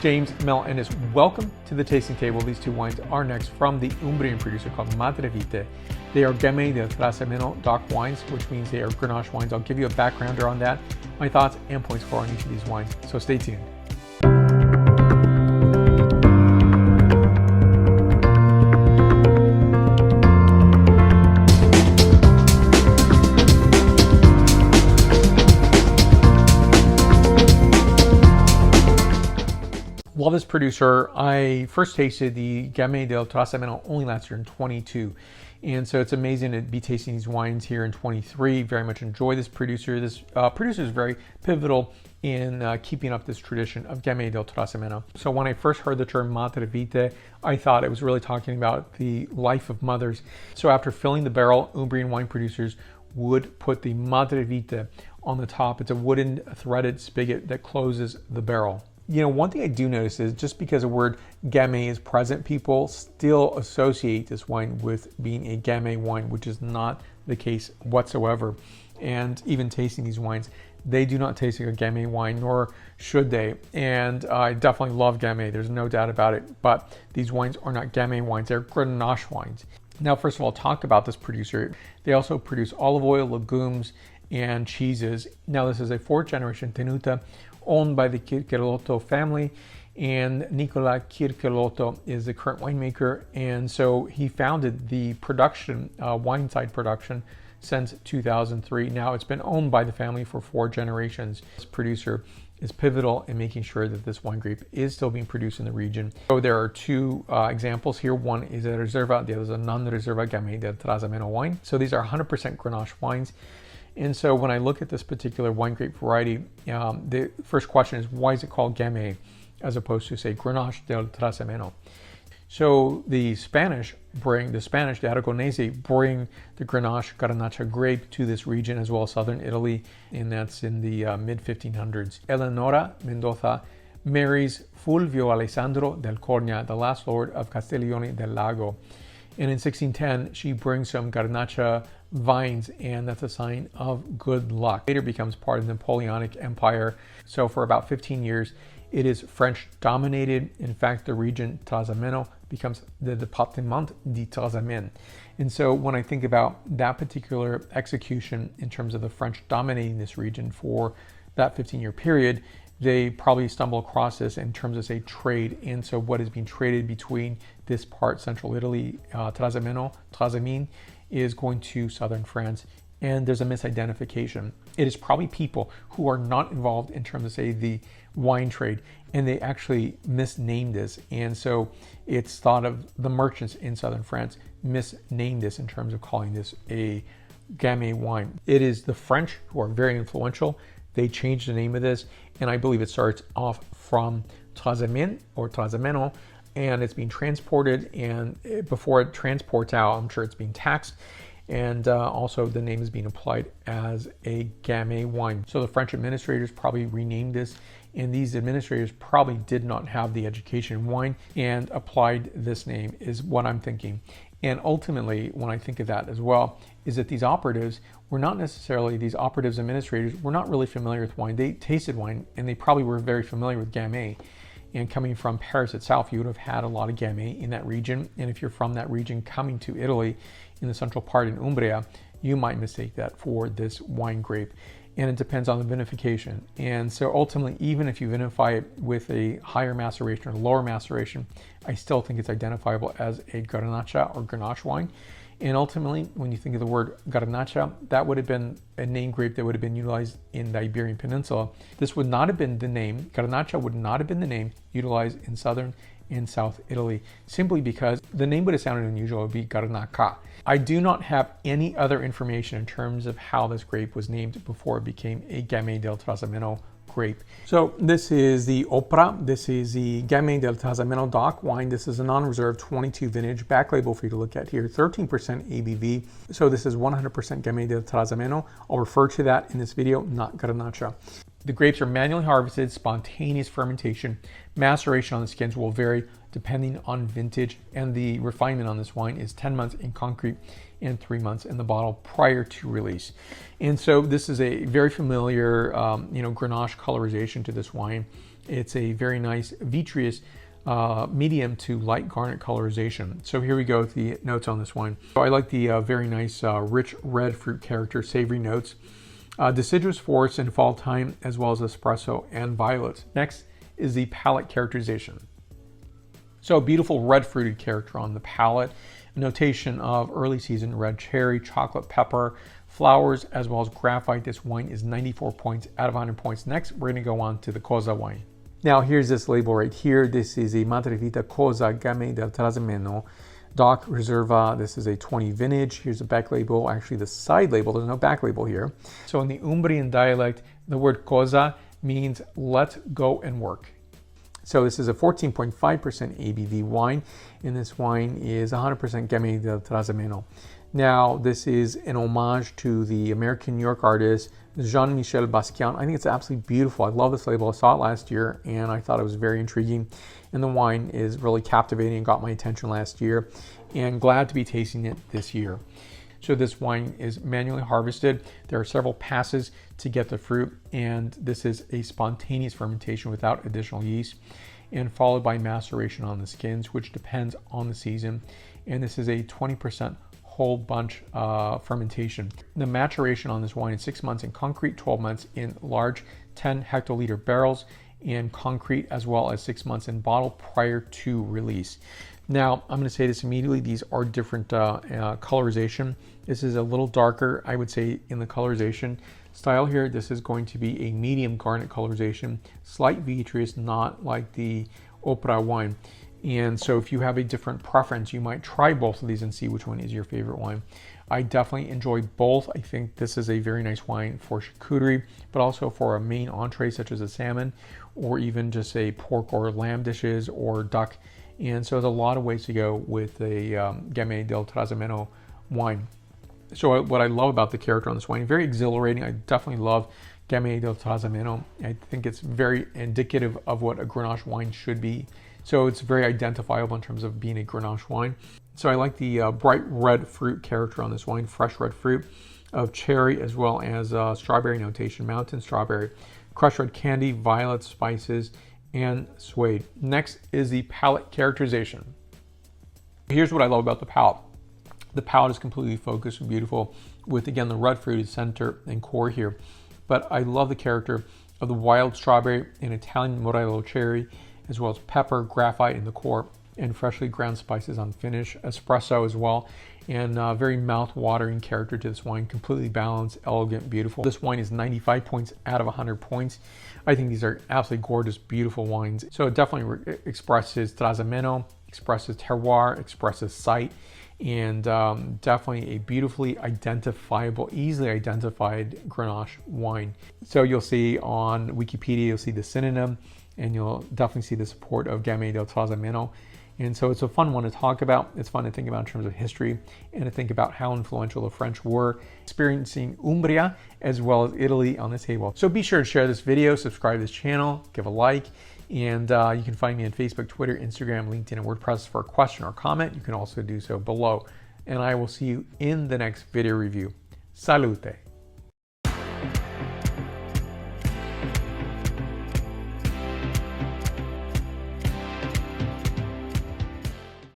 James, Mel, and welcome to the tasting table. These two wines are next from the Umbrian producer called Madrevite. They are Gamay del Trasimeno dark wines, which means they are Grenache wines. I'll give you a backgrounder on that, my thoughts and point score on each of these wines, so stay tuned. Love this producer. I first tasted the Gamay del Trasimeno only last year in 22. And so it's amazing to be tasting these wines here in 23. Very much enjoy this producer. This producer is very pivotal in keeping up this tradition of Gamay del Trasimeno. So when I first heard the term Madrevite, I thought it was really talking about the life of mothers. So after filling the barrel, Umbrian wine producers would put the Madrevite on the top. It's a wooden threaded spigot that closes the barrel. You know, one thing I do notice is just because the word Gamay is present, people still associate this wine with being a Gamay wine, which is not the case whatsoever. And even tasting these wines, they do not taste like a Gamay wine, nor should they. And I definitely love Gamay, there's no doubt about it. But these wines are not Gamay wines, they're Grenache wines. Now, first of all, talk about this producer. They also produce olive oil, legumes, and cheeses. Now, this is a fourth generation tenuta owned by the Kirchelotto family, and Nicola Kirchelotto is the current winemaker, and so he founded the production, wine side production, since 2003. Now it's been owned by the family for 4 generations. This producer is pivotal in making sure that this wine grape is still being produced in the region. So there are 2 examples here. One is a Riserva, the other is a non-Riserva Gamay del Trasimeno wine. So these are 100% Grenache wines. And so when I look at this particular wine grape variety, the first question is, why is it called Gamay as opposed to, say, Grenache del Trasimeno? So the Spanish, the Aragonese, bring the Grenache Garnacha grape to this region as well as southern Italy, and that's in the mid-1500s. Eleonora Mendoza marries Fulvio Alessandro del Cornia, the last lord of Castiglione del Lago. And in 1610, she brings some Garnacha vines, and that's a sign of good luck. Later becomes part of the Napoleonic Empire. So for about 15 years, it is French dominated. In fact, the region Trasimeno becomes the Département du Trasimène. And so when I think about that particular execution in terms of the French dominating this region for that 15-year period, they probably stumble across this in terms of, say, trade. And so what is being traded between this part, central Italy, Trasimene, is going to southern France. And there's a misidentification. It is probably people who are not involved in terms of, say, the wine trade, and they actually misnamed this. And so it's thought of the merchants in southern France misnamed this in terms of calling this a Gamay wine. It is the French who are very influential. They changed the name of this, and I believe it starts off from Trasimene or Trasimeno, and it's being transported, and before it transports out, I'm sure it's being taxed, and also the name is being applied as a Gamay wine. So the French administrators probably renamed this, and these administrators probably did not have the education in wine and applied this name, is what I'm thinking. And ultimately, when I think of that as well, is that these operatives were not necessarily, these operatives administrators were not really familiar with wine. They tasted wine, and they probably were very familiar with Gamay. And coming from Paris itself, you would have had a lot of Gamay in that region. And if you're from that region coming to Italy in the central part in Umbria, you might mistake that for this wine grape. And it depends on the vinification. And so ultimately, even if you vinify it with a higher maceration or lower maceration, I still think it's identifiable as a Garnacha or Grenache wine. And ultimately, when you think of the word Garnacha, that would have been a name grape that would have been utilized in the Iberian Peninsula. This would not have been the name, Garnacha would not have been the name utilized in southern and South Italy, simply because the name would have sounded unusual. It would be Garnacha. I do not have any other information in terms of how this grape was named before it became a Gamay del Trasimeno grape. So this is the Opra. This is the Gamay del Trasimeno dark wine. This is a non-reserve 22 vintage. Back label for you to look at here, 13% ABV. So this is 100% Gamay del Trasimeno. I'll refer to that in this video, not Garnacha. The grapes are manually harvested, spontaneous fermentation. Maceration on the skins will vary depending on vintage, and the refinement on this wine is 10 months in concrete and 3 months in the bottle prior to release. And so this is a very familiar, Grenache colorization to this wine. It's a very nice vitreous medium to light garnet colorization. So here we go with the notes on this wine. So I like the very nice rich red fruit character, savory notes, deciduous forests in fall time, as well as espresso and violets. Next is the palate characterization. So a beautiful red fruited character on the palate, a notation of early season red cherry, chocolate pepper, flowers, as well as graphite. This wine is 94 points out of 100 points. Next, we're gonna go on to the Cosa wine. Now here's this label right here. This is a Madrevite Cosa Gamay del Trasimeno, DOC Riserva. This is a 20 vintage. Here's the back label, actually the side label, there's no back label here. So in the Umbrian dialect, the word cosa means let go and work. So this is a 14.5% ABV wine, and this wine is 100% Gamay del Trasimeno. Now, this is an homage to the American New York artist Jean-Michel Basquiat. I think it's absolutely beautiful. I love this label. I saw it last year, and I thought it was very intriguing. And the wine is really captivating and got my attention last year, and glad to be tasting it this year. So this wine is manually harvested. There are several passes to get the fruit, and this is a spontaneous fermentation without additional yeast, and followed by maceration on the skins, which depends on the season. And this is a 20% whole bunch fermentation. The maturation on this wine is 6 months in concrete, 12 months in large 10 hectoliter barrels in concrete, as well as 6 months in bottle prior to release. Now, I'm going to say this immediately. These are different colorization. This is a little darker, I would say, in the colorization style here. This is going to be a medium garnet colorization, slight vitreous, not like the Opra wine. And so if you have a different preference, you might try both of these and see which one is your favorite wine. I definitely enjoy both. I think this is a very nice wine for charcuterie, but also for a main entree such as a salmon, or even just a pork or lamb dishes or duck. And so there's a lot of ways to go with a Gamay del Trasimeno wine. So what I love about the character on this wine, very exhilarating. I definitely love Gamay del Trasimeno. I think it's very indicative of what a Grenache wine should be. So it's very identifiable in terms of being a Grenache wine. So I like the bright red fruit character on this wine, fresh red fruit of cherry, as well as strawberry notation, mountain strawberry, crushed red candy, violet spices, and suede. Next is the palate characterization. Here's what I love about the palate. The palate is completely focused and beautiful with, again, the red fruited center and core here. But I love the character of the wild strawberry and Italian Morello cherry, as well as pepper, graphite in the core, and freshly ground spices on finish, espresso as well, and very mouth-watering character to this wine. Completely balanced, elegant, beautiful. This wine is 95 points out of 100 points. I think these are absolutely gorgeous, beautiful wines. So it definitely expresses Trasimeno, expresses terroir, expresses site, and definitely a beautifully identifiable, easily identified Grenache wine. So you'll see on Wikipedia, you'll see the synonym, and you'll definitely see the support of Gamay del Trasimeno. And so it's a fun one to talk about. It's fun to think about in terms of history and to think about how influential the French were, experiencing Umbria as well as Italy on this table. So be sure to share this video, subscribe to this channel, give a like, and you can find me on Facebook, Twitter, Instagram, LinkedIn, and WordPress for a question or comment. You can also do so below. And I will see you in the next video review. Salute!